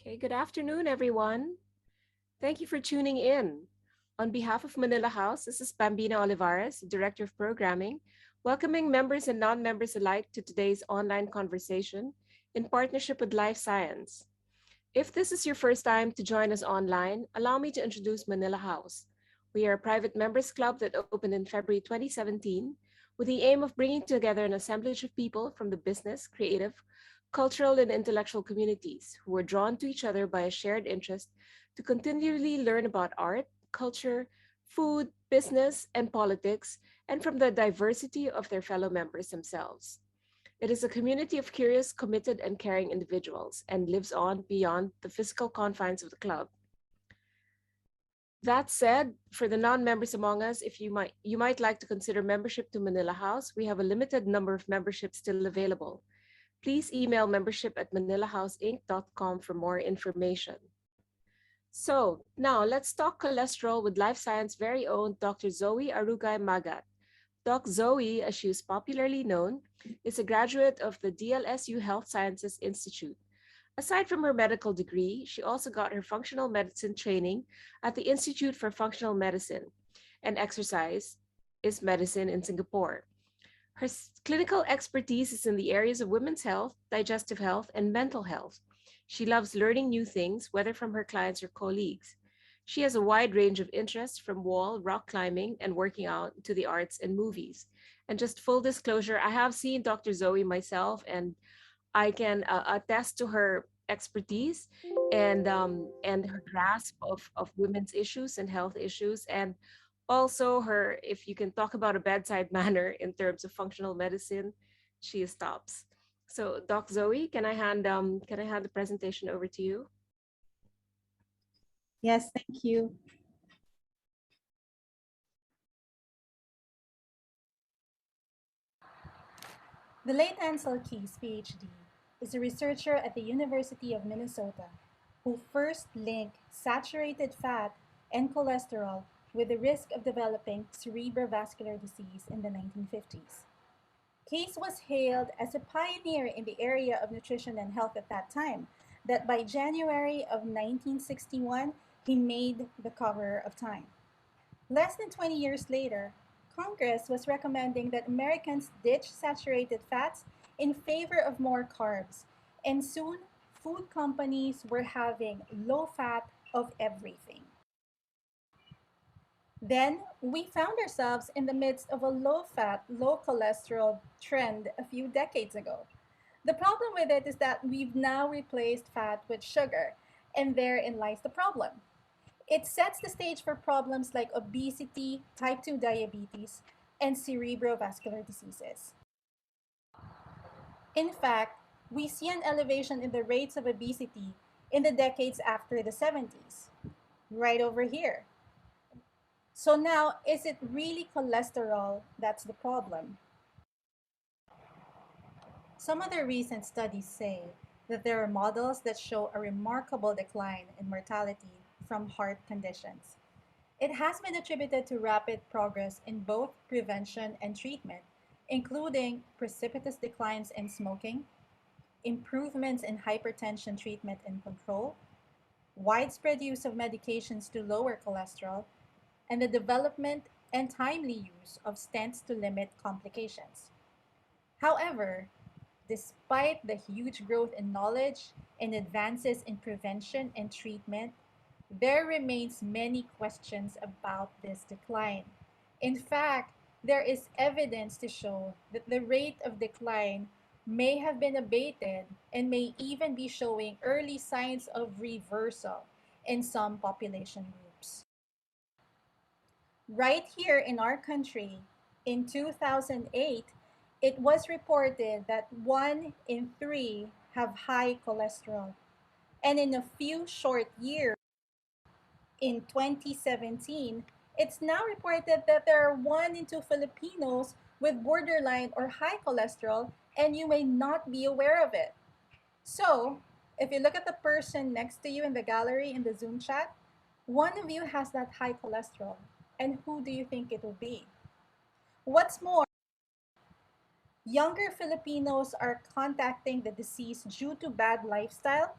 Okay, good afternoon, everyone. Thank you for tuning in. On behalf of Manila House, this is Bambina Olivares, Director of Programming, welcoming members and non members alike to today's online conversation in partnership with Life Science. If this is your first time to join us online, allow me to introduce Manila House. We are a private members club that opened in February 2017 with the aim of bringing together an assemblage of people from the business, creative, cultural, and intellectual communities who were drawn to each other by a shared interest to continually learn about art, culture, food, business, and politics, and from the diversity of their fellow members themselves. It is a community of curious, committed, and caring individuals and lives on beyond the physical confines of the club. That said, for the non-members among us, if you might like to consider membership to Manila House, we have a limited number of memberships still available. Please email membership@manilahouseinc.com for more information. So, now let's talk cholesterol with Life Science very own Dr. Zoe Arugay Magat. Doc Zoe, as she is popularly known, is a graduate of the DLSU Health Sciences Institute. Aside from her medical degree, she also got her functional medicine training at the Institute for Functional Medicine and Exercise is Medicine in Singapore. Her clinical expertise is in the areas of women's health, digestive health, and mental health. She loves learning new things, whether from her clients or colleagues. She has a wide range of interests from wall, rock climbing, and working out to the arts and movies. And just full disclosure, I have seen Dr. Zoe myself, and I can attest to her expertise and her grasp of women's issues and health issues, and also her, if you can talk about a bedside manner in terms of functional medicine, she is tops. So, Doc Zoe, can I hand the presentation over to you? Yes, thank you. The late Ansel Keys, PhD, is a researcher at the University of Minnesota who first linked saturated fat and cholesterol with the risk of developing cerebrovascular disease in the 1950s. Case was hailed as a pioneer in the area of nutrition and health at that time, that by January of 1961, he made the cover of Time. Less than 20 years later, Congress was recommending that Americans ditch saturated fats in favor of more carbs, and soon food companies were having low fat of everything. Then we found ourselves in the midst of a low fat, low cholesterol trend a few decades ago. The problem with it is that we've now replaced fat with sugar, and therein lies the problem. It sets the stage for problems like obesity, type 2 diabetes, and cerebrovascular diseases. In fact, we see an elevation in the rates of obesity in the decades after the 70s, right over here. So now, is it really cholesterol that's the problem? Some other recent studies say that there are models that show a remarkable decline in mortality from heart conditions. It has been attributed to rapid progress in both prevention and treatment, including precipitous declines in smoking, improvements in hypertension treatment and control, widespread use of medications to lower cholesterol, and the development and timely use of stents to limit complications. However, despite the huge growth in knowledge and advances in prevention and treatment, there remains many questions about this decline. In fact, there is evidence to show that the rate of decline may have been abated and may even be showing early signs of reversal in some population groups. Right here in our country, in 2008, it was reported that 1 in 3 have high cholesterol. And in a few short years, in 2017, it's now reported that there are 1 in 2 Filipinos with borderline or high cholesterol, and you may not be aware of it. So, if you look at the person next to you in the gallery in the Zoom chat, one of you has that high cholesterol. And who do you think it will be? What's more, younger Filipinos are contacting the disease due to bad lifestyle,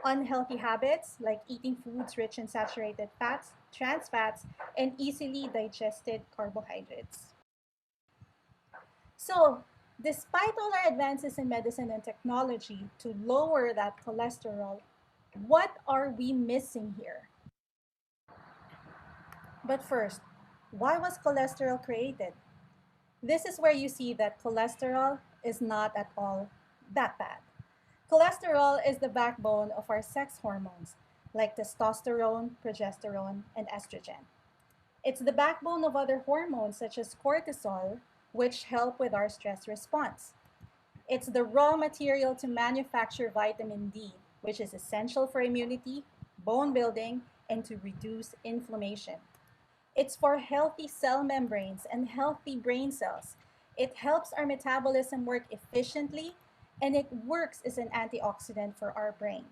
Unhealthy habits like eating foods rich in saturated fats, trans fats, and easily digested carbohydrates. So, despite all our advances in medicine and technology to lower that cholesterol, what are we missing here? But first, why was cholesterol created? This is where you see that cholesterol is not at all that bad. Cholesterol is the backbone of our sex hormones, like testosterone, progesterone, and estrogen. It's the backbone of other hormones such as cortisol, which help with our stress response. It's the raw material to manufacture vitamin D, which is essential for immunity, bone building, and to reduce inflammation. It's for healthy cell membranes and healthy brain cells. It helps our metabolism work efficiently, and it works as an antioxidant for our brain.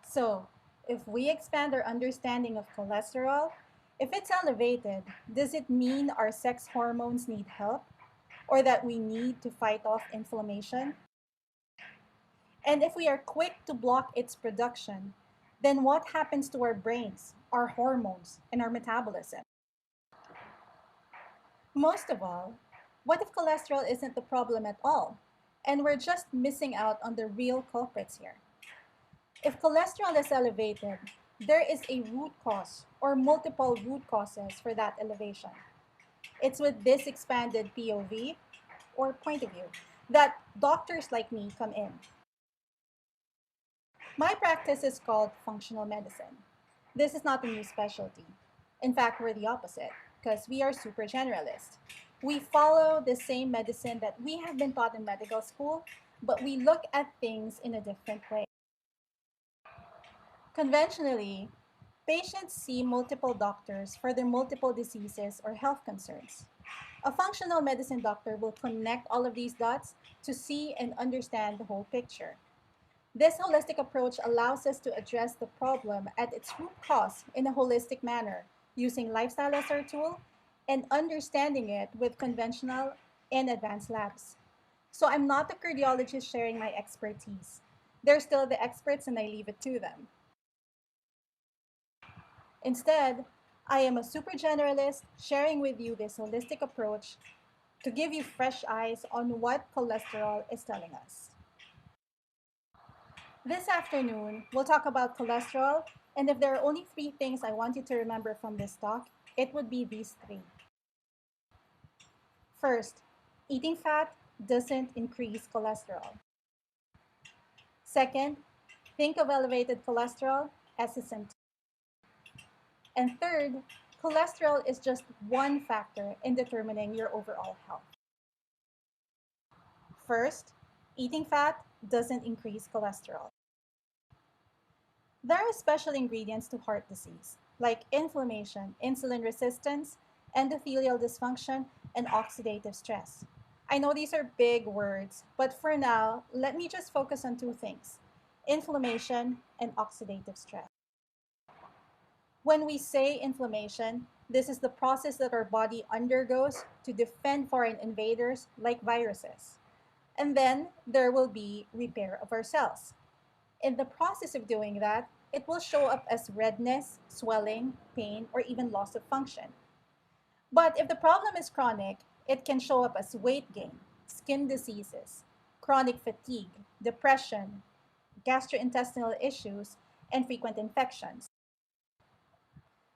So, if we expand our understanding of cholesterol, if it's elevated, does it mean our sex hormones need help or that we need to fight off inflammation? And if we are quick to block its production, then what happens to our brains, our hormones, and our metabolism? Most of all, what if cholesterol isn't the problem at all, and we're just missing out on the real culprits here? If cholesterol is elevated, there is a root cause or multiple root causes for that elevation. It's with this expanded POV or point of view that doctors like me come in. My practice is called functional medicine. This is not a new specialty. In fact, we're the opposite because we are super generalist. We follow the same medicine that we have been taught in medical school, but we look at things in a different way. Conventionally, patients see multiple doctors for their multiple diseases or health concerns. A functional medicine doctor will connect all of these dots to see and understand the whole picture. This holistic approach allows us to address the problem at its root cause in a holistic manner, using lifestyle as our tool and understanding it with conventional and advanced labs. So I'm not a cardiologist sharing my expertise. They're still the experts and I leave it to them. Instead, I am a super generalist sharing with you this holistic approach to give you fresh eyes on what cholesterol is telling us. This afternoon, we'll talk about cholesterol, and if there are only three things I want you to remember from this talk, it would be these three. First, eating fat doesn't increase cholesterol. Second, think of elevated cholesterol as a symptom. And third, cholesterol is just one factor in determining your overall health. First, eating fat doesn't increase cholesterol. There are special ingredients to heart disease, like inflammation, insulin resistance, endothelial dysfunction, and oxidative stress. I know these are big words, but for now, let me just focus on two things: inflammation and oxidative stress. When we say inflammation, this is the process that our body undergoes to defend foreign invaders like viruses. And then there will be repair of our cells. In the process of doing that, it will show up as redness, swelling, pain, or even loss of function. But if the problem is chronic, it can show up as weight gain, skin diseases, chronic fatigue, depression, gastrointestinal issues, and frequent infections.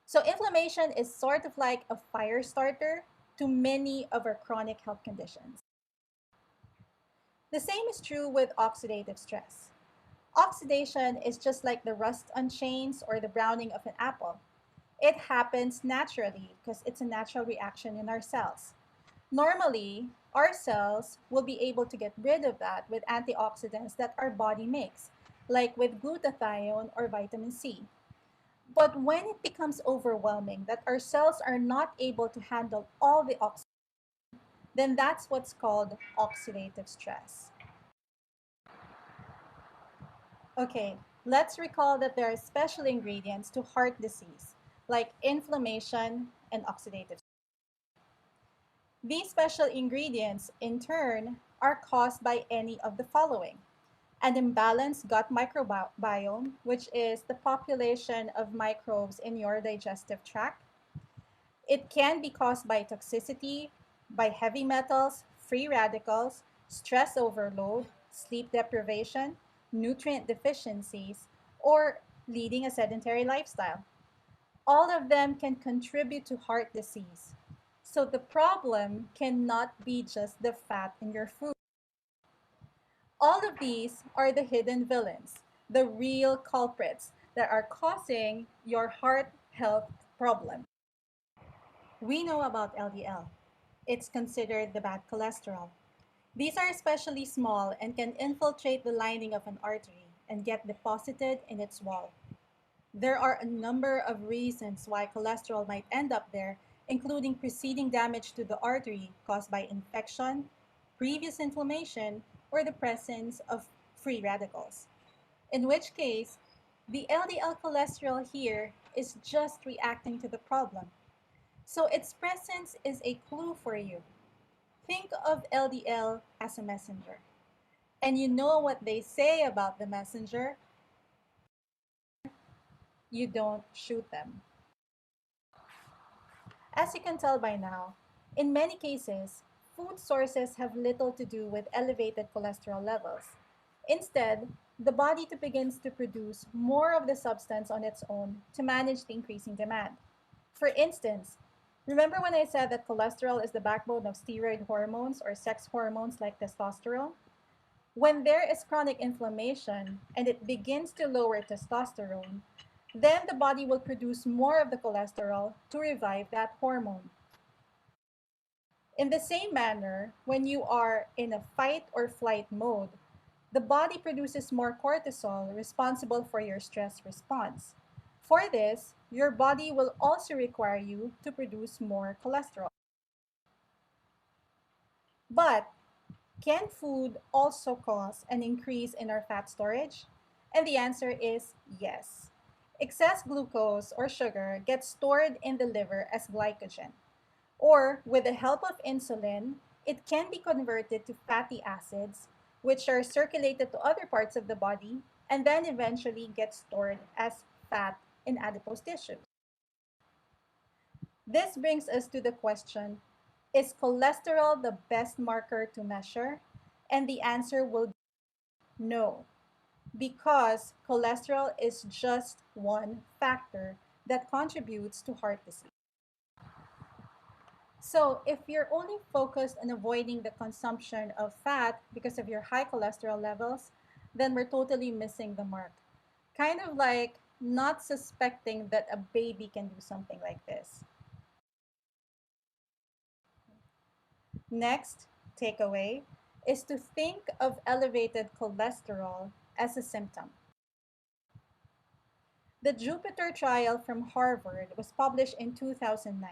So, inflammation is sort of like a fire starter to many of our chronic health conditions. The same is true with oxidative stress. Oxidation is just like the rust on chains or the browning of an apple. It happens naturally because it's a natural reaction in our cells. Normally, our cells will be able to get rid of that with antioxidants that our body makes, like with glutathione or vitamin C. But when it becomes overwhelming that our cells are not able to handle all the oxygen, then that's what's called oxidative stress. Okay, let's recall that there are special ingredients to heart disease, like inflammation and oxidative. These special ingredients, in turn, are caused by any of the following: an imbalanced gut microbiome, which is the population of microbes in your digestive tract. It can be caused by toxicity, by heavy metals, free radicals, stress overload, sleep deprivation, nutrient deficiencies, or leading a sedentary lifestyle. All of them can contribute to heart disease. So the problem cannot be just the fat in your food. All of these are the hidden villains, the real culprits that are causing your heart health problem. We know about LDL. It's considered the bad cholesterol. These are especially small and can infiltrate the lining of an artery and get deposited in its wall. There are a number of reasons why cholesterol might end up there, including preceding damage to the artery caused by infection, previous inflammation, or the presence of free radicals. In which case, the LDL cholesterol here is just reacting to the problem. So its presence is a clue for you. Think of LDL as a messenger. And you know what they say about the messenger? You don't shoot them. As you can tell by now, in many cases, food sources have little to do with elevated cholesterol levels. Instead, the body begins to produce more of the substance on its own to manage the increasing demand. For instance, remember when I said that cholesterol is the backbone of steroid hormones or sex hormones like testosterone? When there is chronic inflammation and it begins to lower testosterone, then the body will produce more of the cholesterol to revive that hormone. In the same manner, when you are in a fight or flight mode, the body produces more cortisol responsible for your stress response. For this, your body will also require you to produce more cholesterol. But can food also cause an increase in our fat storage? And the answer is yes. Excess glucose or sugar gets stored in the liver as glycogen. Or, with the help of insulin, it can be converted to fatty acids, which are circulated to other parts of the body and then eventually get stored as fat in adipose tissues. This brings us to the question, is cholesterol the best marker to measure? And the answer will be no, because cholesterol is just one factor that contributes to heart disease. So, if you're only focused on avoiding the consumption of fat because of your high cholesterol levels, then we're totally missing the mark. Kind of like not suspecting that a baby can do something like this. Next takeaway is to think of elevated cholesterol as a symptom. The Jupiter trial from Harvard was published in 2009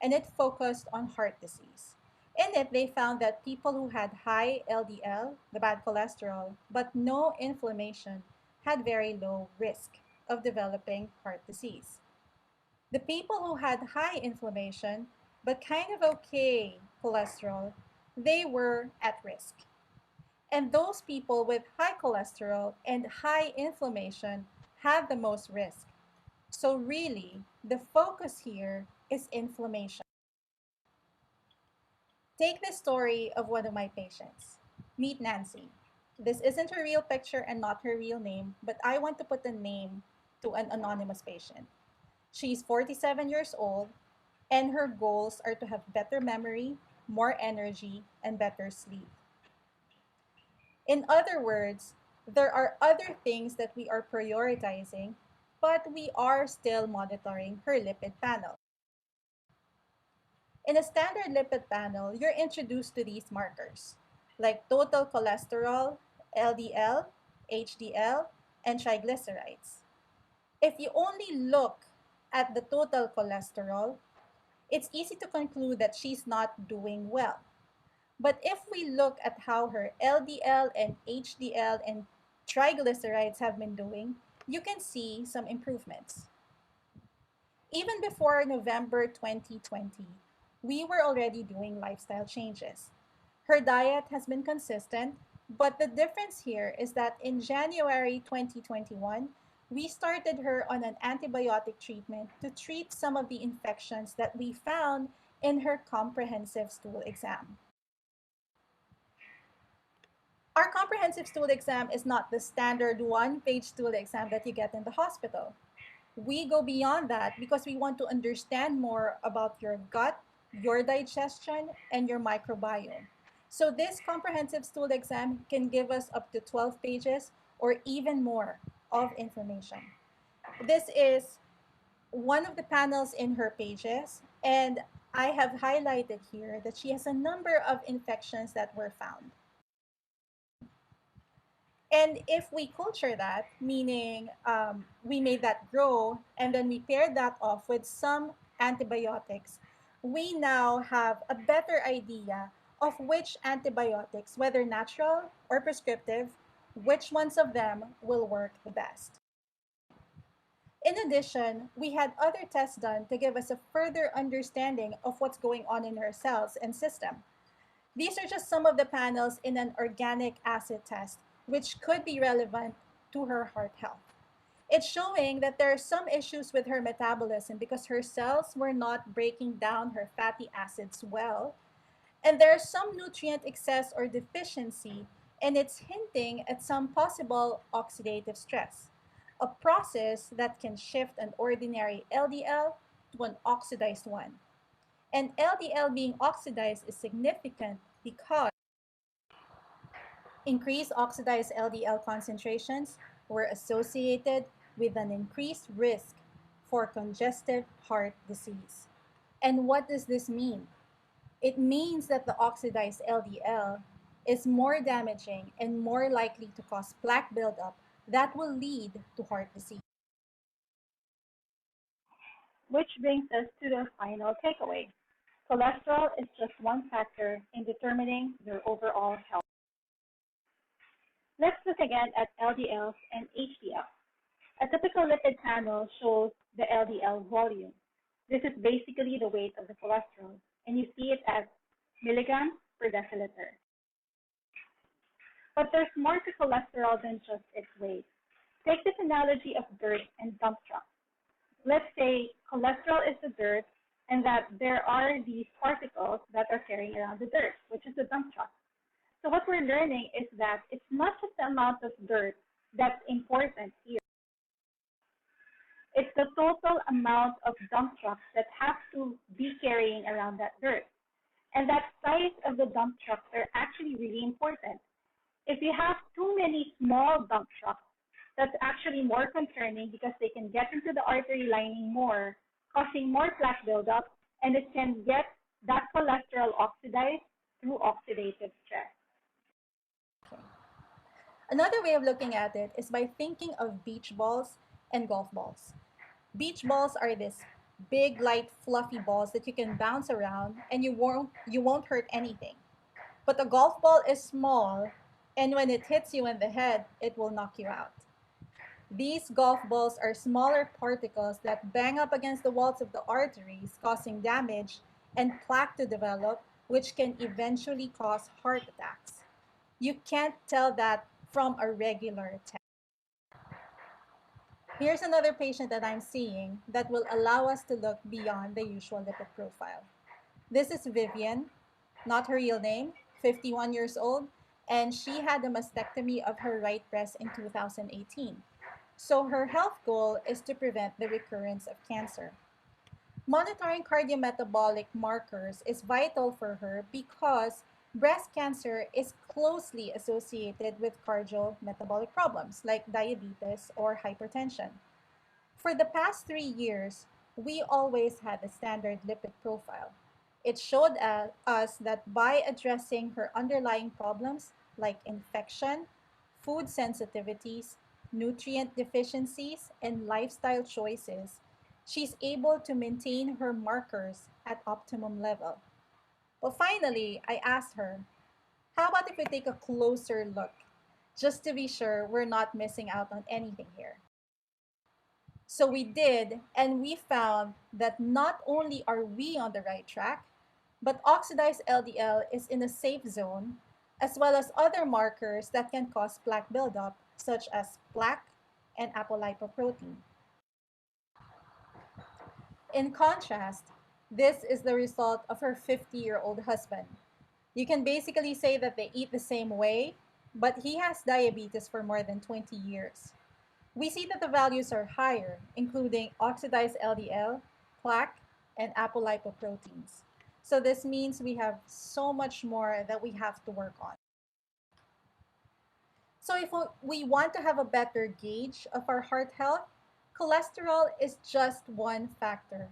and it focused on heart disease. In it, they found that people who had high LDL, the bad cholesterol, but no inflammation had very low risk of developing heart disease. The people who had high inflammation but kind of okay cholesterol, they were at risk. And those people with high cholesterol and high inflammation had the most risk. So, really, the focus here is inflammation. Take the story of one of my patients. Meet Nancy. This isn't her real picture and not her real name, but I want to put a name to an anonymous patient. She's 47 years old, and her goals are to have better memory, more energy, and better sleep. In other words, there are other things that we are prioritizing, but we are still monitoring her lipid panel. In a standard lipid panel, you're introduced to these markers, like total cholesterol, LDL, HDL, and triglycerides. If you only look at the total cholesterol, it's easy to conclude that she's not doing well. But if we look at how her LDL and HDL and triglycerides have been doing, you can see some improvements. Even before November 2020, we were already doing lifestyle changes. Her diet has been consistent, But the difference here is that in January 2021, we started her on an antibiotic treatment to treat some of the infections that we found in her comprehensive stool exam. Our comprehensive stool exam is not the standard one-page stool exam that you get in the hospital. We go beyond that because we want to understand more about your gut, your digestion, and your microbiome. So, this comprehensive stool exam can give us up to 12 pages or even more of information. This is one of the panels in her pages, and I have highlighted here that she has a number of infections that were found. And if we culture that, meaning we made that grow and then we paired that off with some antibiotics, we now have a better idea of which antibiotics, whether natural or prescriptive, which ones of them will work the best. In addition, we had other tests done to give us a further understanding of what's going on in our cells and system. These are just some of the panels in an organic acid test, which could be relevant to her heart health. It's showing that there are some issues with her metabolism because her cells were not breaking down her fatty acids well, and there's some nutrient excess or deficiency, and it's hinting at some possible oxidative stress, a process that can shift an ordinary LDL to an oxidized one. And LDL being oxidized is significant because increased oxidized LDL concentrations were associated with an increased risk for congestive heart disease. And what does this mean? It means that the oxidized LDL is more damaging and more likely to cause plaque buildup that will lead to heart disease. Which brings us to the final takeaway. Cholesterol is just one factor in determining your overall health. Let's look again at LDLs and HDL. A typical lipid panel shows the LDL volume. This is basically the weight of the cholesterol, and you see it as milligrams per deciliter. But there's more to cholesterol than just its weight. Take this analogy of dirt and dump trucks. Let's say cholesterol is the dirt and that there are these particles that are carrying around the dirt, which is the dump truck. So what we're learning is that it's not just the amount of dirt that's important here. It's the total amount of dump trucks that have to be carrying around that dirt. And that size of the dump trucks are actually really important. If you have too many small dump trucks, that's actually more concerning because they can get into the artery lining more, causing more plaque buildup, and it can get that cholesterol oxidized through oxidative stress. Okay. Another way of looking at it is by thinking of beach balls and golf balls. Beach balls are this big, light, fluffy balls that you can bounce around and you won't hurt anything. But a golf ball is small, and when it hits you in the head, it will knock you out. These golf balls are smaller particles that bang up against the walls of the arteries, causing damage and plaque to develop, which can eventually cause heart attacks. You can't tell that from a regular test. Here's another patient that I'm seeing that will allow us to look beyond the usual lipid profile. This is Vivian, not her real name, 51 years old, and she had a mastectomy of her right breast in 2018. So her health goal is to prevent the recurrence of cancer. Monitoring cardiometabolic markers is vital for her because breast cancer is closely associated with cardiometabolic problems like diabetes or hypertension. For the past 3 years, we always had a standard lipid profile. It showed us that by addressing her underlying problems like infection, food sensitivities, nutrient deficiencies, and lifestyle choices, she's able to maintain her markers at optimum level. Well, finally, I asked her, how about if we take a closer look, just to be sure we're not missing out on anything here? So we did, and we found that not only are we on the right track, but oxidized LDL is in a safe zone, as well as other markers that can cause plaque buildup, such as plaque and apolipoprotein. In contrast, this is the result of her 50-year-old husband. You can basically say that they eat the same way, but he has diabetes for more than 20 years. We see that the values are higher, including oxidized LDL, plaque, and apolipoproteins. So this means we have so much more that we have to work on. So if we want to have a better gauge of our heart health, cholesterol is just one factor.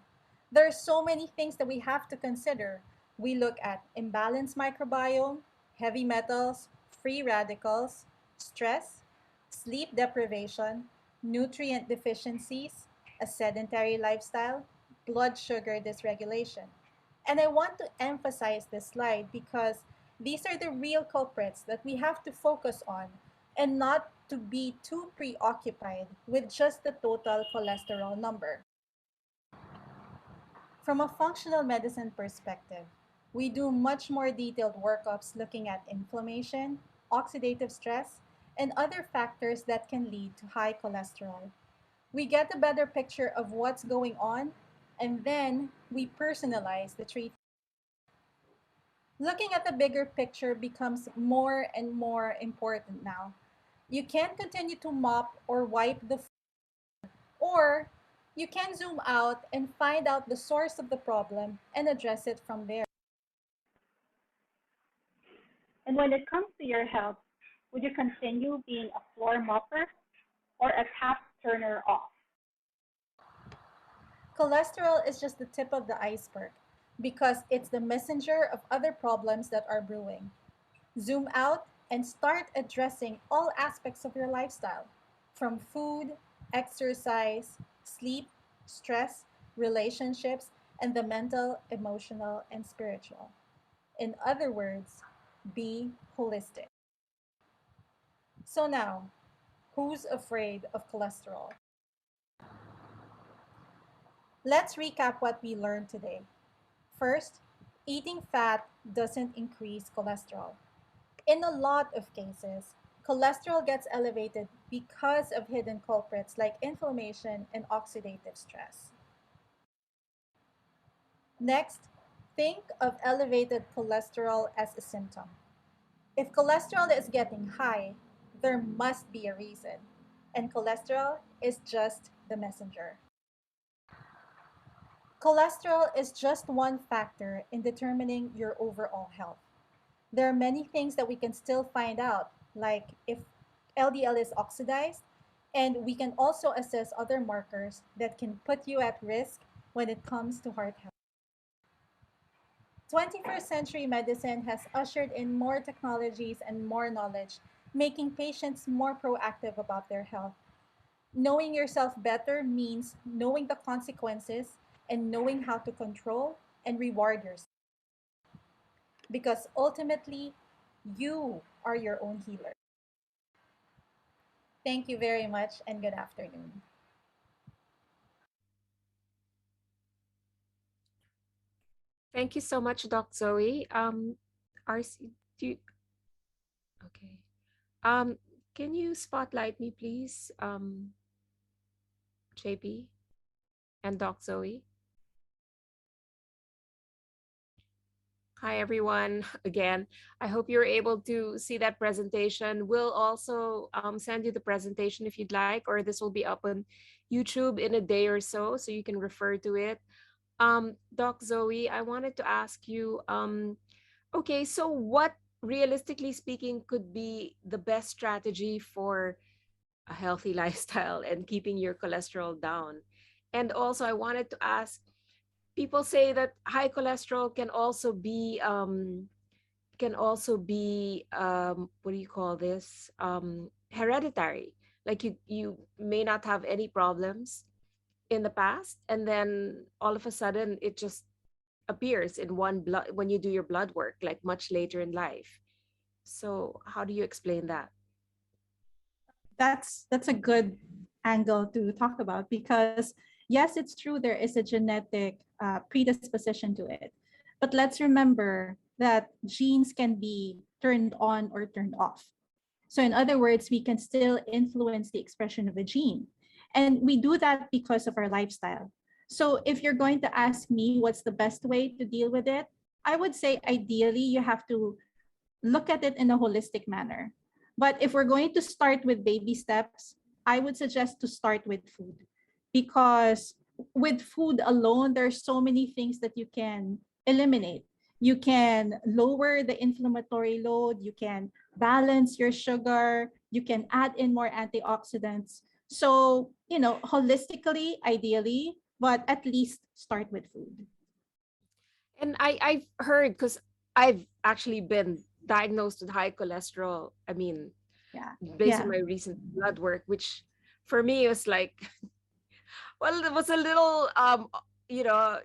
There are so many things that we have to consider. We look at imbalanced microbiome, heavy metals, free radicals, stress, sleep deprivation, nutrient deficiencies, a sedentary lifestyle, blood sugar dysregulation. And I want to emphasize this slide because these are the real culprits that we have to focus on and not to be too preoccupied with just the total cholesterol number. From a functional medicine perspective, we do much more detailed workups looking at inflammation, oxidative stress, and other factors that can lead to high cholesterol. We get a better picture of what's going on, and then we personalize the treatment. Looking at the bigger picture becomes more and more important now. You can't continue to mop or wipe the or you can zoom out and find out the source of the problem and address it from there. And when it comes to your health, would you continue being a floor mopper or a tap turner off? Cholesterol is just the tip of the iceberg because it's the messenger of other problems that are brewing. Zoom out and start addressing all aspects of your lifestyle, from food, exercise, sleep, stress, relationships, and the mental, emotional, and spiritual. In other words, be holistic. So now, who's afraid of cholesterol? Let's recap what we learned today. First, eating fat doesn't increase cholesterol. In a lot of cases, cholesterol gets elevated because of hidden culprits like inflammation and oxidative stress. Next, think of elevated cholesterol as a symptom. If cholesterol is getting high, there must be a reason, and cholesterol is just the messenger. Cholesterol is just one factor in determining your overall health. There are many things that we can still find out, like if LDL is oxidized, and we can also assess other markers that can put you at risk when it comes to heart health. 21st century medicine has ushered in more technologies and more knowledge, making patients more proactive about their health. Knowing yourself better means knowing the consequences and knowing how to control and reward yourself. Because ultimately, you are your own healer. Thank you very much and good afternoon. Thank you so much, Doc Zoe. RC, do you, okay. Um, can you spotlight me, please, JP and Doc Zoe? Hi, everyone. Again, I hope you're able to see that presentation. We'll also send you the presentation if you'd like, or this will be up on YouTube in a day or so you can refer to it. Doc Zoe, I wanted to ask you, okay, so what, realistically speaking, could be the best strategy for a healthy lifestyle and keeping your cholesterol down? And also, I wanted to ask, people say that high cholesterol can also be what do you call this, hereditary, like you may not have any problems in the past, and then all of a sudden it just appears in one blood when you do your blood work, like much later in life. So how do you explain that? That's a good angle to talk about because yes, it's true there is a genetic predisposition to it, but let's remember that genes can be turned on or turned off. So, in other words, we can still influence the expression of a gene. And we do that because of our lifestyle. So, if you're going to ask me what's the best way to deal with it, I would say ideally you have to look at it in a holistic manner. But if we're going to start with baby steps, I would suggest to start with food, because with food alone, there's so many things that you can eliminate. You can lower the inflammatory load, you can balance your sugar, you can add in more antioxidants. So, holistically, ideally, but at least start with food. And I've heard, because I've actually been diagnosed with high cholesterol. I mean, Yeah. based on Yeah. my recent blood work, which for me was like, well, it was a little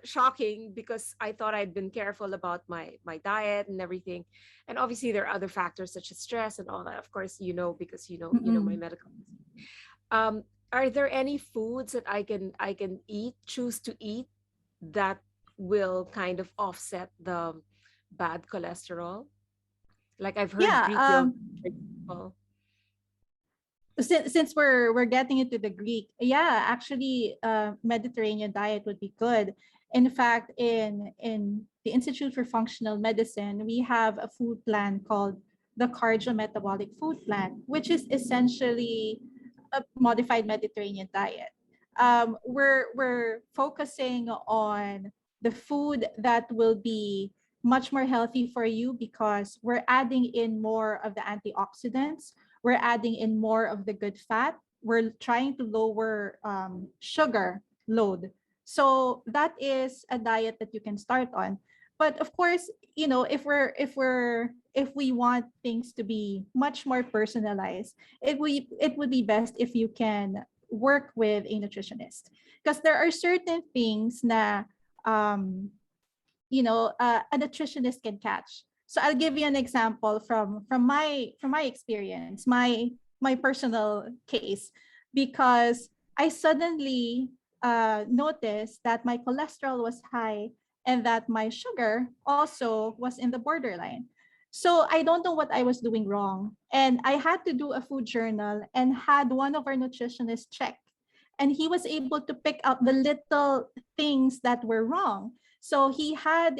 shocking, because I thought I'd been careful about my diet and everything. And obviously there are other factors such as stress and all that. Of course, because you know my Mm-mm. medical. Um, are there any foods that I can choose to eat that will kind of offset the bad cholesterol? Like I've heard Yeah. Greek yogurt, for example. Since we're getting into the Greek, yeah, actually, Mediterranean diet would be good. In fact, in the Institute for Functional Medicine, we have a food plan called the Cardiometabolic Food Plan, which is essentially a modified Mediterranean diet. We're focusing on the food that will be much more healthy for you, because we're adding in more of the antioxidants, we're adding in more of the good fat, we're trying to lower sugar load. So that is a diet that you can start on. But of course, if we want things to be much more personalized, it would be best if you can work with a nutritionist, because there are certain things na um a nutritionist can catch. So I'll give you an example from my experience, my personal case, because I suddenly noticed that my cholesterol was high and that my sugar also was in the borderline. So I don't know what I was doing wrong, and I had to do a food journal and had one of our nutritionists check, and he was able to pick out the little things that were wrong. So he had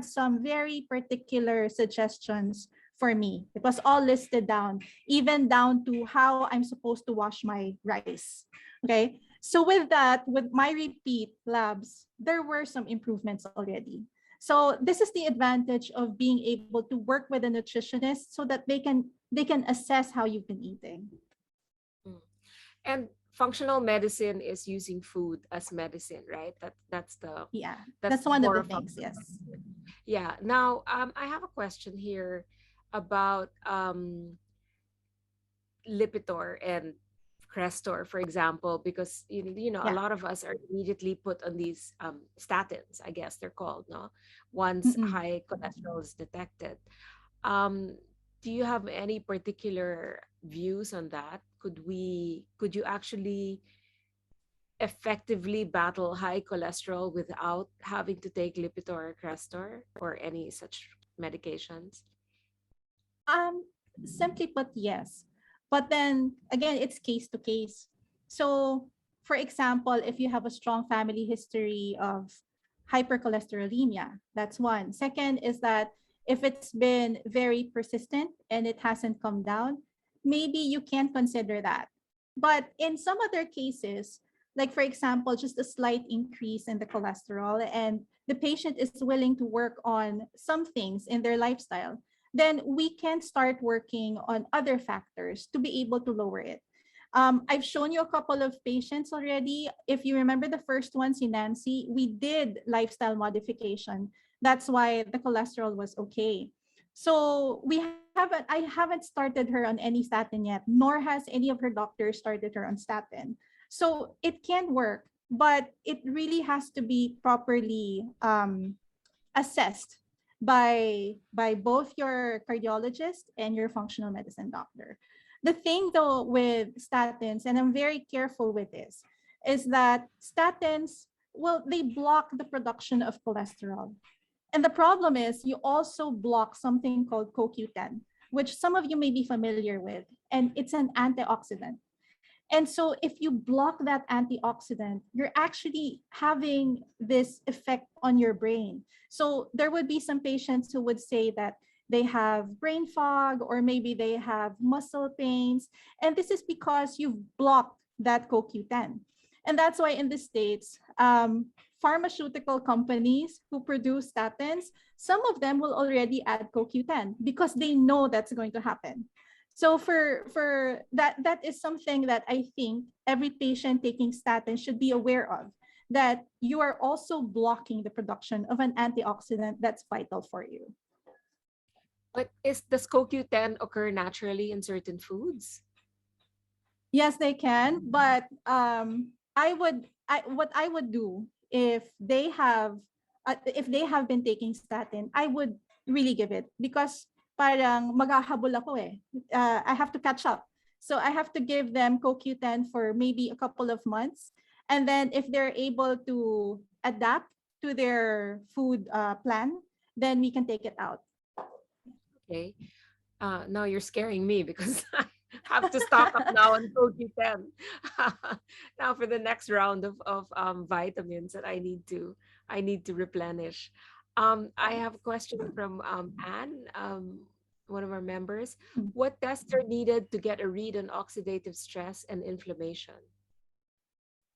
some very particular suggestions for me. It was all listed down, even down to how I'm supposed to wash my rice. Okay. So with that, with my repeat labs, there were some improvements already. So this is the advantage of being able to work with a nutritionist, so that they can assess how you've been eating. Mm. And functional medicine is using food as medicine, right? Yeah. That's That's the one of core the of things, functional yes. medicine. Yeah. Now, I have a question here about Lipitor and Crestor, for example, because a Yeah. lot of us are immediately put on these statins, I guess they're called, no? Once Mm-mm. high cholesterol is detected. Um, do you have any particular views on that? Could you actually effectively battle high cholesterol without having to take Lipitor or Crestor or any such medications? Um, Simply put, yes. But then again, it's case to case. So, for example, if you have a strong family history of hypercholesterolemia, that's one. Second is that if it's been very persistent and it hasn't come down, maybe you can consider that. But in some other cases, like for example, just a slight increase in the cholesterol, and the patient is willing to work on some things in their lifestyle, then we can start working on other factors to be able to lower it. I've shown you a couple of patients already. If you remember the first one, si Nancy, we did lifestyle modification. That's why the cholesterol was okay. So I haven't started her on any statin yet, nor has any of her doctors started her on statin. So it can work, but it really has to be properly assessed by both your cardiologist and your functional medicine doctor. The thing though with statins, and I'm very careful with this, is that statins, well, they block the production of cholesterol. And the problem is you also block something called CoQ10, which some of you may be familiar with, and it's an antioxidant. And so if you block that antioxidant, you're actually having this effect on your brain. So there would be some patients who would say that they have brain fog or maybe they have muscle pains. And this is because you've blocked that CoQ10. And that's why in the States, pharmaceutical companies who produce statins, some of them will already add CoQ10 because they know that's going to happen. So for that is something that I think every patient taking statin should be aware of, that you are also blocking the production of an antioxidant that's vital for you. But does CoQ10 occur naturally in certain foods? Yes, they can, but what I would do if they have been taking statin, I would really give it because parang maghahabol ako eh. I have to catch up. So I have to give them CoQ10 for maybe a couple of months, and then if they're able to adapt to their food plan, then we can take it out. Okay. Now you're scaring me because I have to stock up now on CoQ10. Now for the next round of vitamins that I need to replenish. I have a question from Anne, one of our members. What tests are needed to get a read on oxidative stress and inflammation?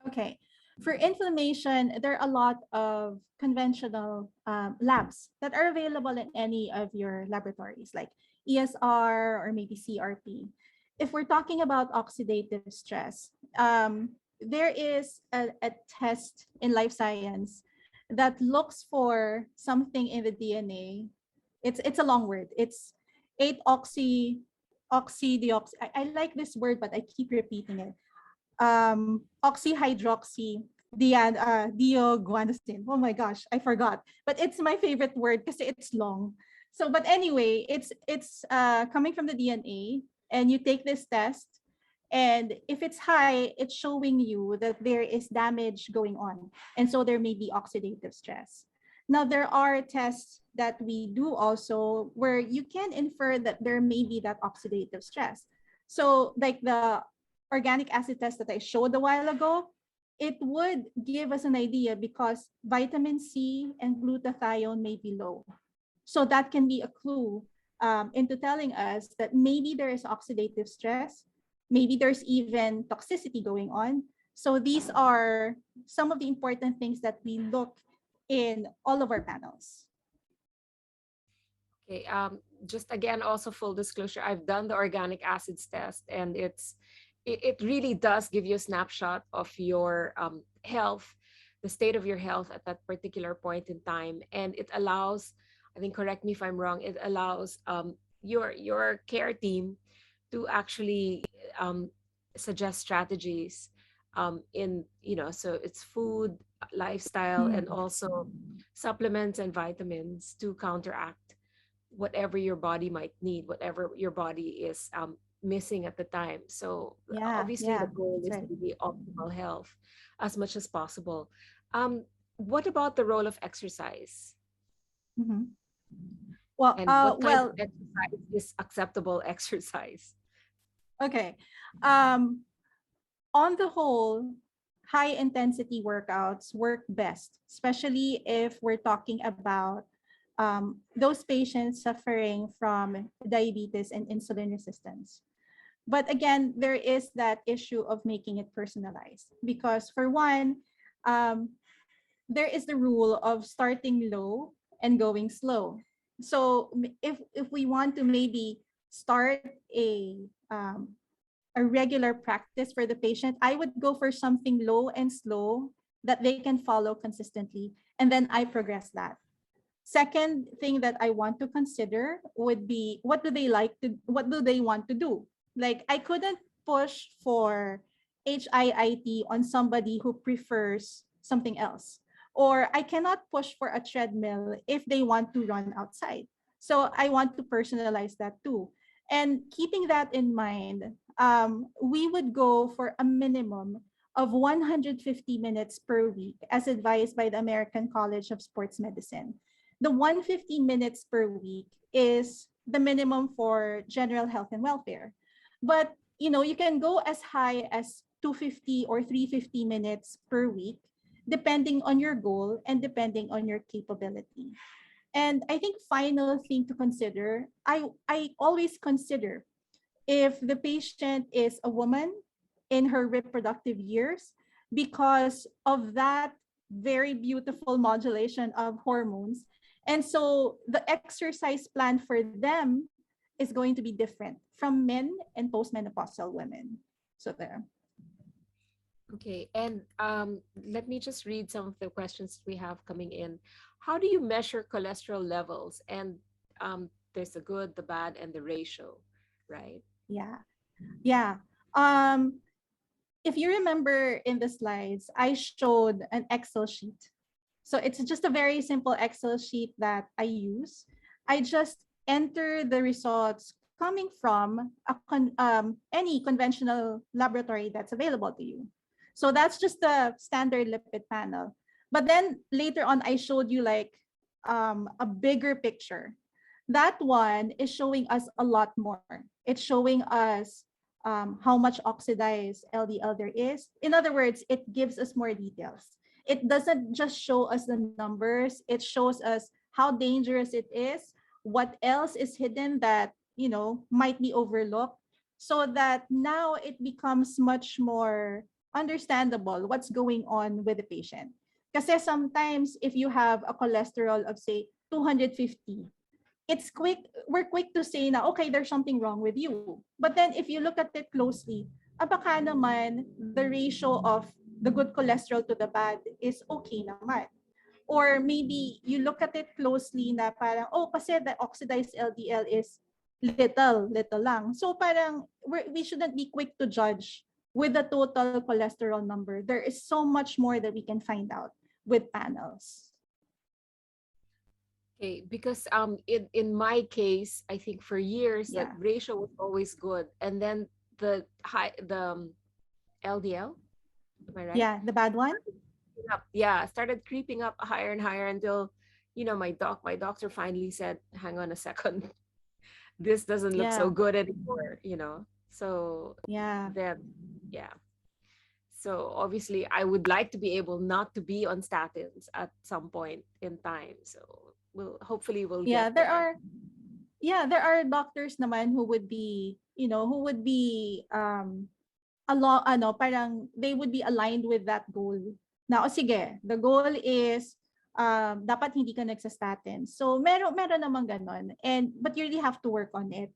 Okay. For inflammation, there are a lot of conventional labs that are available in any of your laboratories, like ESR or maybe CRP. If we're talking about oxidative stress, there is a test in life science that looks for something in the DNA. It's a long word. It's 8 oxidiox. I like this word, but I keep repeating it. Oxyhydroxy dioguanosine. Oh my gosh, I forgot. But it's my favorite word because it's long. So, but anyway, it's coming from the DNA, and you take this test, and if it's high, it's showing you that there is damage going on, and so there may be oxidative stress. Now, there are tests that we do also where you can infer that there may be that oxidative stress. So, like the organic acid test that I showed a while ago, it would give us an idea because vitamin C and glutathione may be low. So that can be a clue into telling us that maybe there is oxidative stress, maybe there's even toxicity going on. So these are some of the important things that we look in all of our panels. Okay. Just again, also full disclosure, I've done the organic acids test, and it really does give you a snapshot of your health, the state of your health at that particular point in time, and it allows, I think, correct me if I'm wrong, it allows your care team to actually suggest strategies in, so it's food, lifestyle, Mm. and also supplements and vitamins to counteract whatever your body might need, whatever your body is missing at the time. So obviously the Yeah, goal that's is right. to be optimal health as much as possible. What about the role of exercise? Mhm. Well, And what kind of well, exercise is acceptable exercise? okay. Um, on the whole, high intensity workouts work best, especially if we're talking about those patients suffering from diabetes and insulin resistance. But again, there is that issue of making it personalized because, for one, um, there is the rule of starting low and going slow. So if we want to maybe start a regular practice for the patient, I would go for something low and slow that they can follow consistently, and then I progress that. Second thing that I want to consider would be what do they want to do? Like I couldn't push for HIIT on somebody who prefers something else. Or I cannot push for a treadmill if they want to run outside. So I want to personalize that too. And keeping that in mind, we would go for a minimum of 150 minutes per week as advised by the American College of Sports Medicine. The 150 minutes per week is the minimum for general health and welfare. But you can go as high as 250 or 350 minutes per week, depending on your goal and depending on your capability. And I think final thing to consider, I always consider if the patient is a woman in her reproductive years, because of that very beautiful modulation of hormones. And so the exercise plan for them is going to be different from men and postmenopausal women. So there. Okay, and let me just read some of the questions we have coming in. How do you measure cholesterol levels? And there's the good, the bad, and the ratio, right? Yeah. Yeah. Um, if you remember in the slides, I showed an Excel sheet. So it's just a very simple Excel sheet that I use. I just enter the results coming from any conventional laboratory that's available to you. So that's just the standard lipid panel. But then later on, I showed you like a bigger picture. That one is showing us a lot more. It's showing us how much oxidized LDL there is. In other words, it gives us more details. It doesn't just show us the numbers, it shows us how dangerous it is, what else is hidden that might be overlooked, so that now it becomes much more understandable what's going on with the patient. Because sometimes if you have a cholesterol of say 250, we're quick to say na okay, there's something wrong with you. But then if you look at it closely, baka naman the ratio of the good cholesterol to the bad is okay naman. Or maybe you look at it closely na parang, oh, kasi the oxidized LDL is little lang. So parang we shouldn't be quick to judge with the total cholesterol number. There is so much more that we can find out with panels. Okay, because in my case, I think for years that Yeah. ratio was always good, and then the LDL, am I right? Yeah, the bad one? Yeah, started creeping up higher and higher until, my doctor finally said, "Hang on a second, this doesn't look so Yeah. good anymore." So Yeah. then, yeah. So obviously, I would like to be able not to be on statins at some point in time. So we'll Yeah, get there. there are doctors naman who would be, along parang they would be aligned with that goal. Now, sige, the goal is dapat hindi ka nagsa-statin. So meron namang ganon. But you really have to work on it.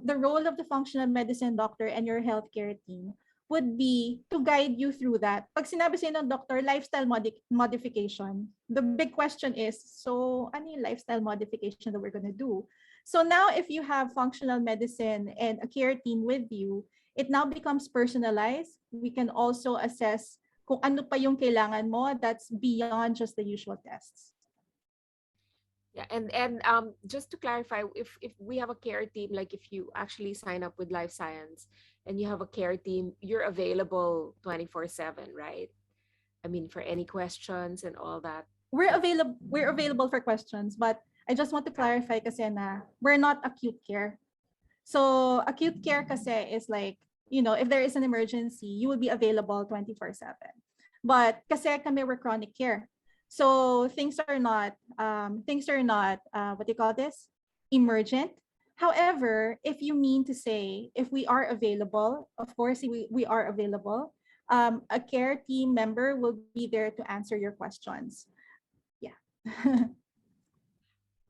The role of the functional medicine doctor and your healthcare team would be to guide you through that. Pag sinabi sa'yo ng doctor, lifestyle modification, the big question is, so ano yung lifestyle modification that we're gonna do? So now if you have functional medicine and a care team with you, it now becomes personalized. We can also assess kung ano pa yung kailangan mo that's beyond just the usual tests. Yeah, and just to clarify, if we have a care team, like if you actually sign up with Life Science and you have a care team, you're available 24/7, right? I mean, for any questions and all that. We're available for questions, but I just want to clarify kasi na we're not acute care. So acute care kasi is like, if there is an emergency, you will be available 24/7. But kasi kami we're chronic care. So things are not what do you call this? Emergent. However, if you mean to say if we are available, of course we are available. A care team member will be there to answer your questions. Yeah.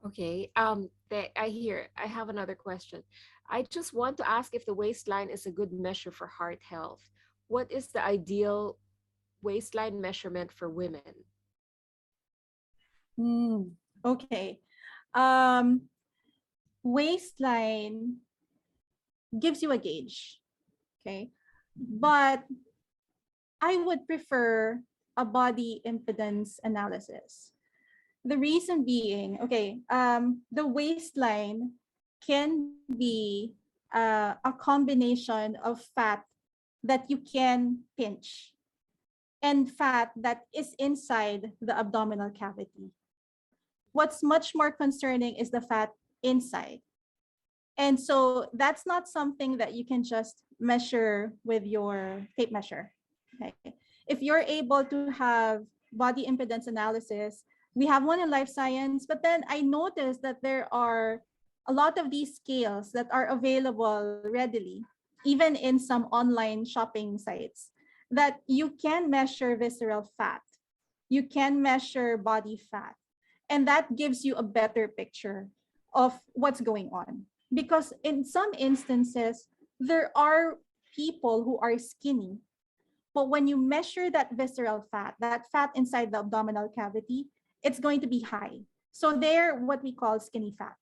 Okay. I have another question. I just want to ask if the waistline is a good measure for heart health. What is the ideal waistline measurement for women? Okay. Um, Waistline gives you a gauge. Okay. But I would prefer a body impedance analysis. The reason being, okay, the waistline can be a combination of fat that you can pinch and fat that is inside the abdominal cavity. What's much more concerning is the fat inside. And so that's not something that you can just measure with your tape measure. Okay. If you're able to have body impedance analysis, we have one in life science, but then I noticed that there are a lot of these scales that are available readily, even in some online shopping sites, that you can measure visceral fat, you can measure body fat, and that gives you a better picture of what's going on. Because in some instances, there are people who are skinny, but when you measure that visceral fat, that fat inside the abdominal cavity, it's going to be high. So they're what we call skinny fat.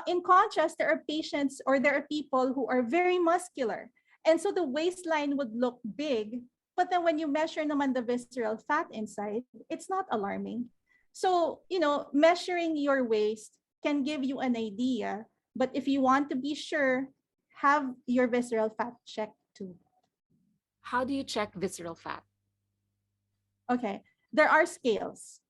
In contrast, there are patients or there are people who are very muscular. And so the waistline would look big, but then when you measure naman the visceral fat inside, it's not alarming. So, measuring your waist can give you an idea, but if you want to be sure, have your visceral fat checked too. How do you check visceral fat? Okay, there are scales.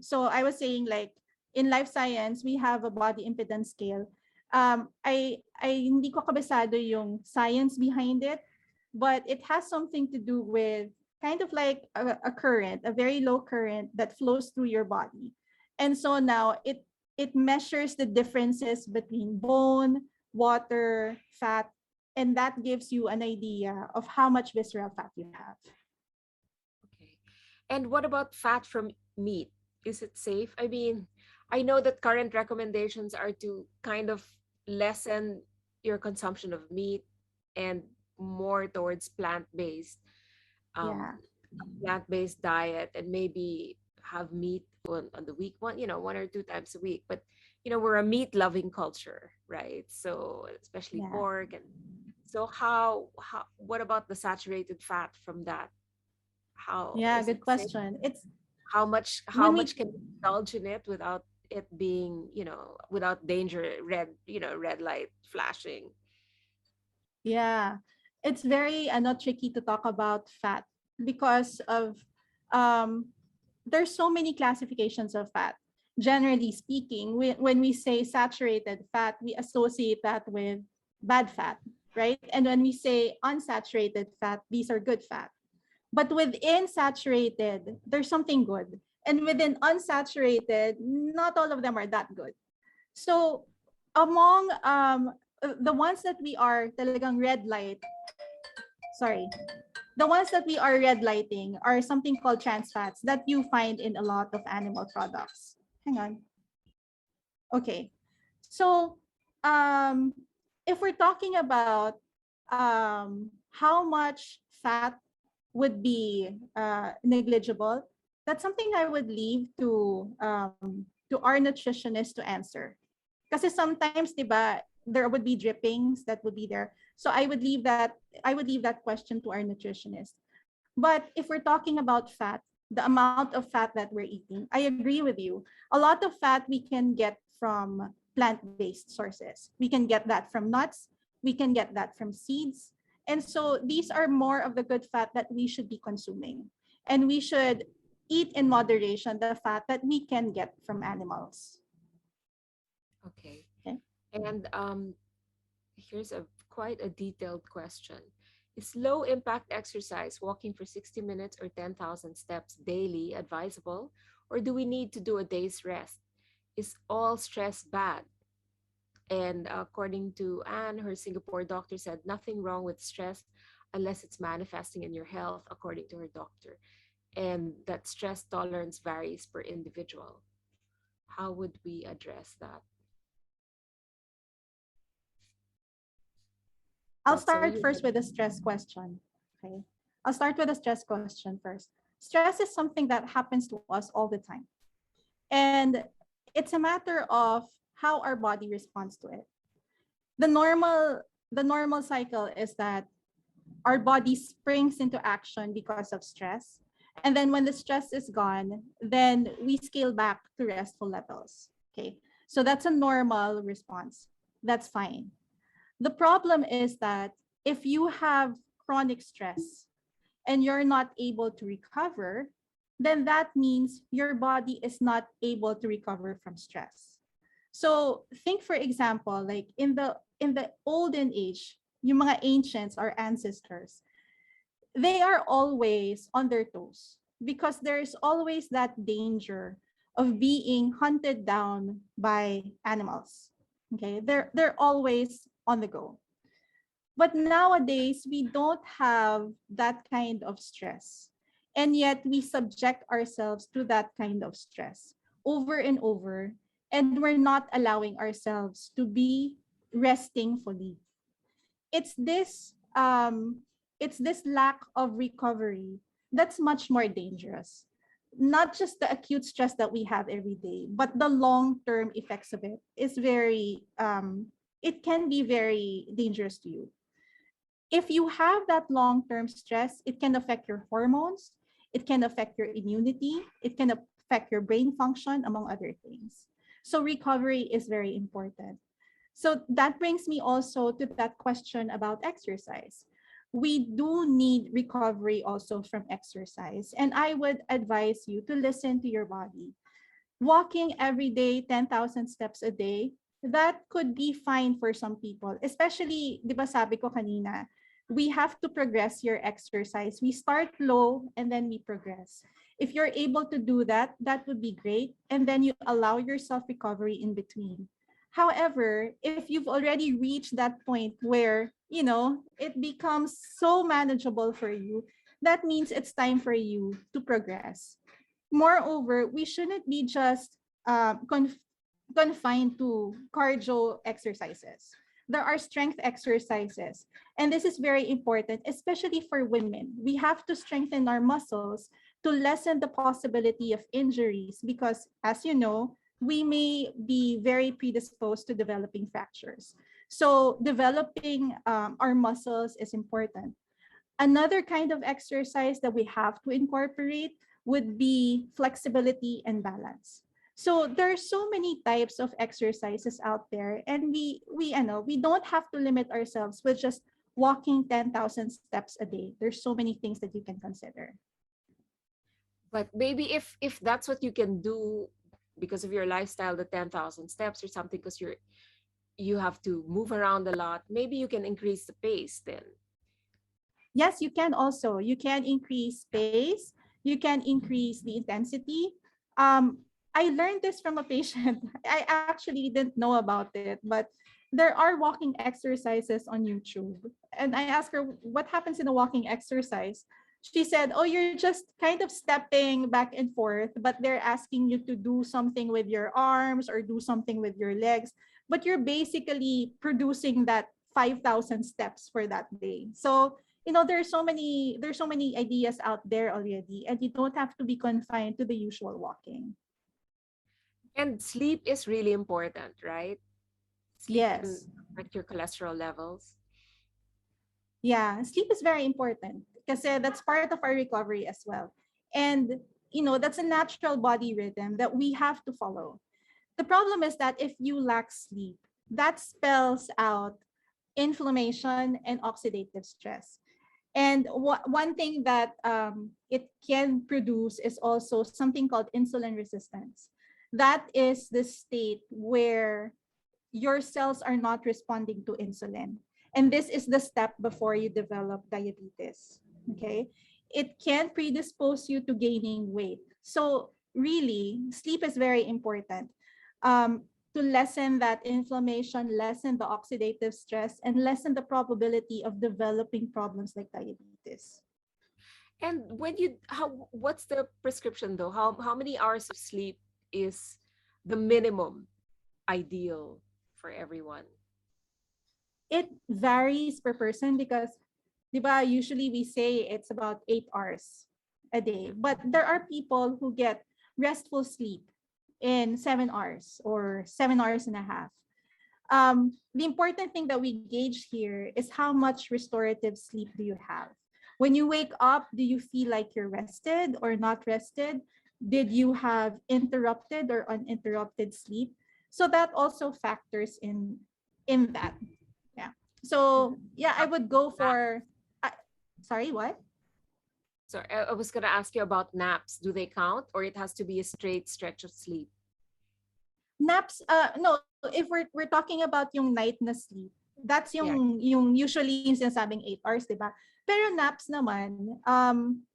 So I was saying, like, in life science, we have a body impedance scale. I hindi ko kabisado yung science behind it, but it has something to do with kind of like a current, a very low current that flows through your body. And so now it measures the differences between bone, water, fat, and that gives you an idea of how much visceral fat you have. Okay. And what about fat from meat? Is it safe? I mean, I know that current recommendations are to kind of lessen your consumption of meat and more towards um, Yeah. plant-based diet, and maybe have meat on the week, 1 or 2 times a week. But we're a meat-loving culture, right? So especially Yeah. pork. And so how what about the saturated fat from that? How Yeah, is good it safe? question. It's How when much we can you indulge in it without it being, without danger, red light flashing? Yeah, it's very not tricky to talk about fat because of um there's so many classifications of fat. Generally speaking, when we say saturated fat, we associate that with bad fat, right? And when we say unsaturated fat, these are good fat. But within saturated, there's something good. And within unsaturated, not all of them are that good. So among the ones that we are talagang red light, sorry, the ones that we are red lighting are something called trans fats that you find in a lot of animal products. Hang on. Okay. So um, if we're talking about how much fat would be negligible, that's something I would leave to our nutritionist to answer. Because sometimes, diba, there would be drippings that would be there. So I would leave that question to our nutritionist. But if we're talking about fat, the amount of fat that we're eating, I agree with you. A lot of fat we can get from plant-based sources. We can get that from nuts. We can get that from seeds. And so these are more of the good fat that we should be consuming. And we should eat in moderation the fat that we can get from animals. Okay. Okay. And here's a quite a detailed question. Is low impact exercise, walking for 60 minutes or 10,000 steps daily, advisable? Or do we need to do a day's rest? Is all stress bad? And according to Anne, her Singapore doctor said nothing wrong with stress unless it's manifesting in your health, according to her doctor, and that stress tolerance varies per individual. How would we address that? I'll Dr. start Zoe, you first had with a stress question. Okay. I'll start with a stress question first. Stress is something that happens to us all the time. And it's a matter of how our body responds to it. The normal the normal cycle is that our body springs into action because of stress. And then when the stress is gone, then we scale back to restful levels. Okay. So that's a normal response. That's fine. The problem is that if you have chronic stress and you're not able to recover, then that means your body is not able to recover from stress. So think, for example, like in the olden age, yung mga ancients or ancestors, they are always on their toes because there's always that danger of being hunted down by animals. Okay, they're always on the go. But nowadays, we don't have that kind of stress. And yet, we subject ourselves to that kind of stress over and over. And we're not allowing ourselves to be resting fully. It's this it's this lack of recovery that's much more dangerous. Not just the acute stress that we have every day, but the long-term effects of it is very it can be very dangerous to you. If you have that long-term stress, it can affect your hormones, it can affect your immunity, it can affect your brain function, among other things. So recovery is very important. So that brings me also to that question about exercise. We do need recovery also from exercise. And I would advise you to listen to your body. Walking every day, 10,000 steps a day, that could be fine for some people. Especially, di ba sabi ko kanina, we have to progress your exercise. We start low and then we progress. If you're able to do that, that would be great. And then you allow yourself recovery in between. However, if you've already reached that point where, it becomes so manageable for you, that means it's time for you to progress. Moreover, we shouldn't be just confined to cardio exercises. There are strength exercises. And this is very important, especially for women. We have to strengthen our muscles to lessen the possibility of injuries because, as you know, we may be very predisposed to developing fractures. So, developing our muscles is important. Another kind of exercise that we have to incorporate would be flexibility and balance. So there are so many types of exercises out there, and we don't have to limit ourselves with just walking 10,000 steps a day. There's so many things that you can consider. But maybe if that's what you can do because of your lifestyle, the 10,000 steps or something, because you have to move around a lot, maybe you can increase the pace then. Yes, you can also. You can increase pace. You can increase the intensity. I learned this from a patient. I actually didn't know about it, but there are walking exercises on YouTube. And I asked her, what happens in a walking exercise? She said, oh, you're just kind of stepping back and forth, but they're asking you to do something with your arms or do something with your legs. But you're basically producing that 5,000 steps for that day. So there's so many ideas out there already, and you don't have to be confined to the usual walking. And sleep is really important, right? Sleep can Yes. affect your cholesterol levels. Yeah, sleep is very important because that's part of our recovery as well. And that's a natural body rhythm that we have to follow. The problem is that if you lack sleep, that spells out inflammation and oxidative stress. And one thing that it can produce is also something called insulin resistance. That is the state where your cells are not responding to insulin. And this is the step before you develop diabetes. Okay. It can predispose you to gaining weight. So, really, sleep is very important to lessen that inflammation, lessen the oxidative stress, and lessen the probability of developing problems like diabetes. And when you how what's the prescription though? How many hours of sleep is the minimum ideal for everyone? It varies per person because, di ba, usually we say it's about 8 hours a day. But there are people who get restful sleep in 7 hours or 7 hours and a half. The important thing that we gauge here is how much restorative sleep do you have. When you wake up, do you feel like you're rested or not rested? Did you have interrupted or uninterrupted sleep? So that also factors in that. Yeah. So yeah, I would go for. Uh, Sorry, what? So I was gonna ask you about naps. Do they count, or it has to be a straight stretch of sleep? Naps, no, if we're talking about yung night na sleep, that's Yeah. yung usually yung sinasabing 8 hours, di ba? Pero naps naman,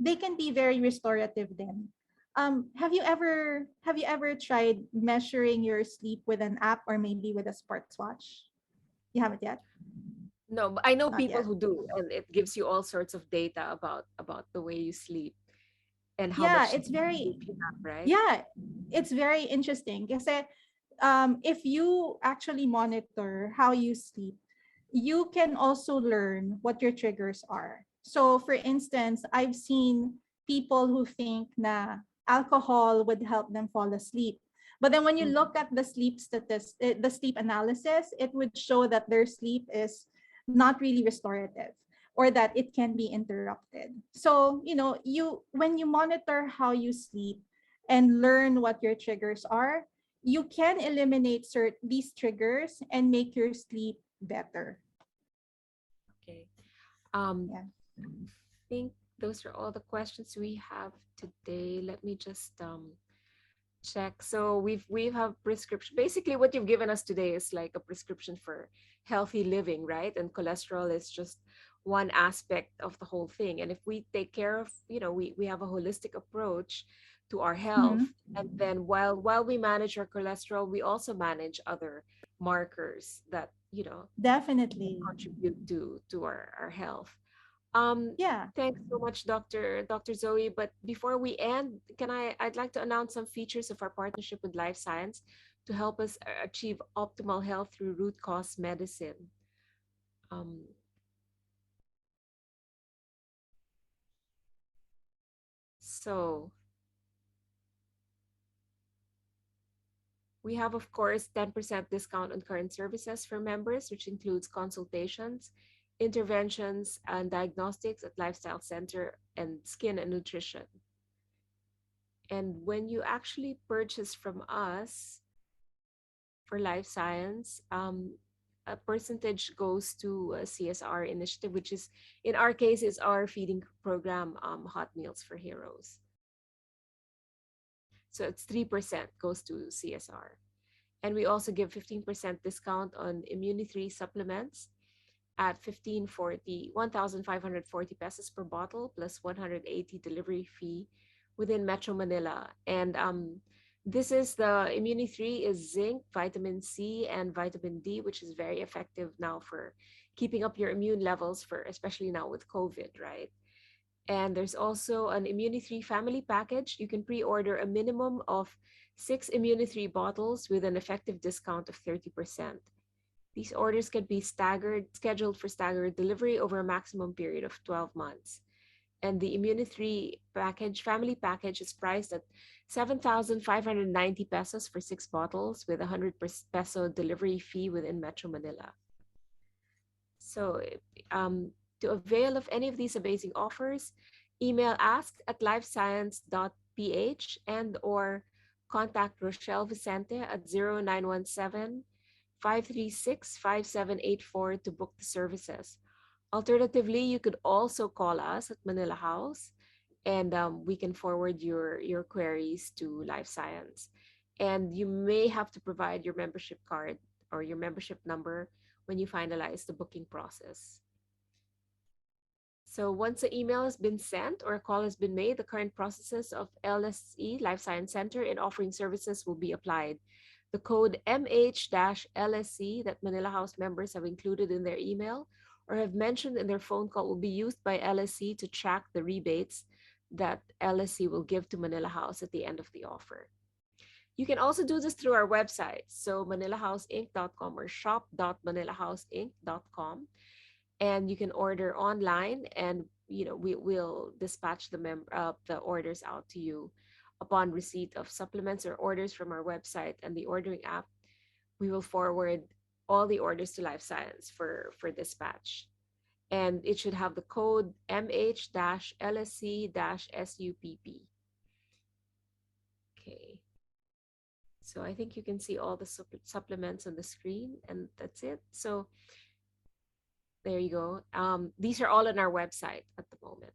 they can be very restorative then. Have you ever tried measuring your sleep with an app or maybe with a smartwatch? You haven't yet? No, but I know Not people yet. who do, and it gives you all sorts of data about the way you sleep and how Yeah, much it's very sleep you have, right? yeah, it's very interesting kasi if you actually monitor how you sleep, you can also learn what your triggers are. So, for instance, I've seen people who think na alcohol would help them fall asleep. But then when you Mm. look at the sleep analysis, it would show that their sleep is not really restorative or that it can be interrupted. So, when you monitor how you sleep and learn what your triggers are, you can eliminate these triggers and make your sleep better. Okay. Um, Yeah. think those are all the questions we have today. Let me just check. So we have prescription. Basically, what you've given us today is like a prescription for healthy living, right? And cholesterol is just one aspect of the whole thing. And if we take care of, we have a holistic approach to our health, Mhm. and then while we manage our cholesterol, we also manage other markers that Definitely. contribute to our health. Um, Yeah. Thanks so much, Dr. Zoe. But before we end, I'd like to announce some features of our partnership with Life Science to help us achieve optimal health through root cause medicine. Um, so we have, of course, 10% discount on current services for members, which includes consultations, interventions, and diagnostics at Lifestyle Center and Skin and Nutrition. And when you actually purchase from us, for life science, a percentage goes to a CSR initiative, which is, in our case, is our feeding program, Hot Meals for Heroes. So it's 3% goes to CSR. And we also give 15% discount on Immunity supplements at 1,540 pesos per bottle plus 180 delivery fee within Metro Manila. And this is the Immunity 3 is zinc, vitamin C, and vitamin D, which is very effective now for keeping up your immune levels for especially now with COVID, right? And there's also an Immunity 3 family package. You can pre-order a minimum of 6 Immunity 3 bottles with an effective discount of 30%. These orders can be scheduled for staggered delivery over a maximum period of 12 months. And the Immunity family package is priced at 7,590 pesos for 6 bottles with a 100 peso delivery fee within Metro Manila. So, um, to avail of any of these amazing offers, email ask@lifescience.ph and/or contact Rochelle Vicente at 0917 536 5784 to book the services. Alternatively, you could also call us at Manila House, and we can forward your queries to Life Science. And you may have to provide your membership card or your membership number when you finalize the booking process. So once the email has been sent or a call has been made, the current processes of LSE, Life Science Center, in offering services will be applied. The code MH-LSC that Manila House members have included in their email or have mentioned in their phone call will be used by LSC to track the rebates that LSC will give to Manila House at the end of the offer. You can also do this through our website, so manilahouseinc.com or shop.manilahouseinc.com, and you can order online, and we will dispatch the orders out to you upon receipt of supplements or orders from our website and the ordering app. We will forward all the orders to Life Science for dispatch, and it should have the code MH-LSC-SUPP. Okay, so I think you can see all the supplements on the screen, and that's it. So there you go. These are all on our website at the moment.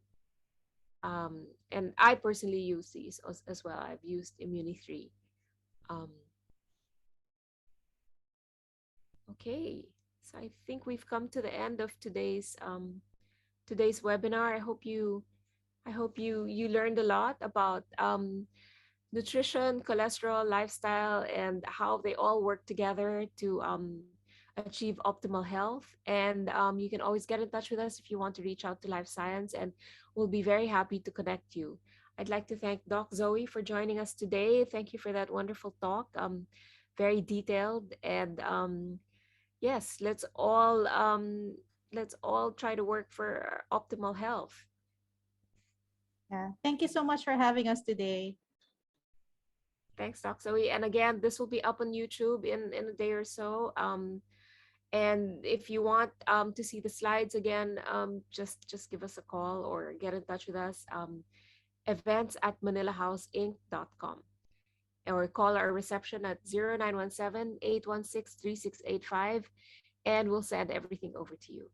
And I personally use these as well. I've used Immuni 3. Um, okay, so I think we've come to the end of today's webinar. I hope you learned a lot about nutrition, cholesterol, lifestyle, and how they all work together to achieve optimal health. And you can always get in touch with us if you want to reach out to Life Science, and we'll be very happy to connect you. I'd like to thank Doc Zoe for joining us today. Thank you for that wonderful talk. Very detailed, and yes, let's all try to work for optimal health. Yeah. Thank you so much for having us today. Thanks, Doc Zoe. And again, this will be up on YouTube in a day or so. And if you want to see the slides again, just give us a call or get in touch with us. Events at manilahouseInc.com, or call our reception at 0917-816-3685, and we'll send everything over to you.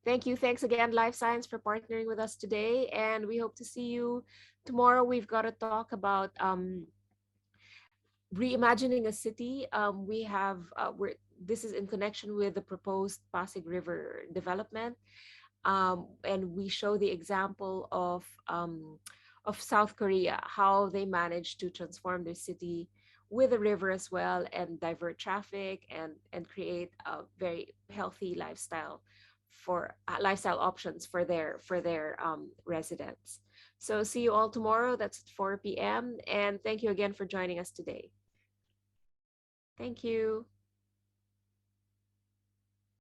Thank you. Thanks again, Life Science, for partnering with us today. And we hope to see you tomorrow. We've got to talk about reimagining a city. We have this is in connection with the proposed Pasig River development, and we show the example of South Korea, how they managed to transform their city with a river as well, and divert traffic, and create a very healthy lifestyle options for their residents. So see you all tomorrow. That's at 4 p.m. And thank you again for joining us today. Thank you.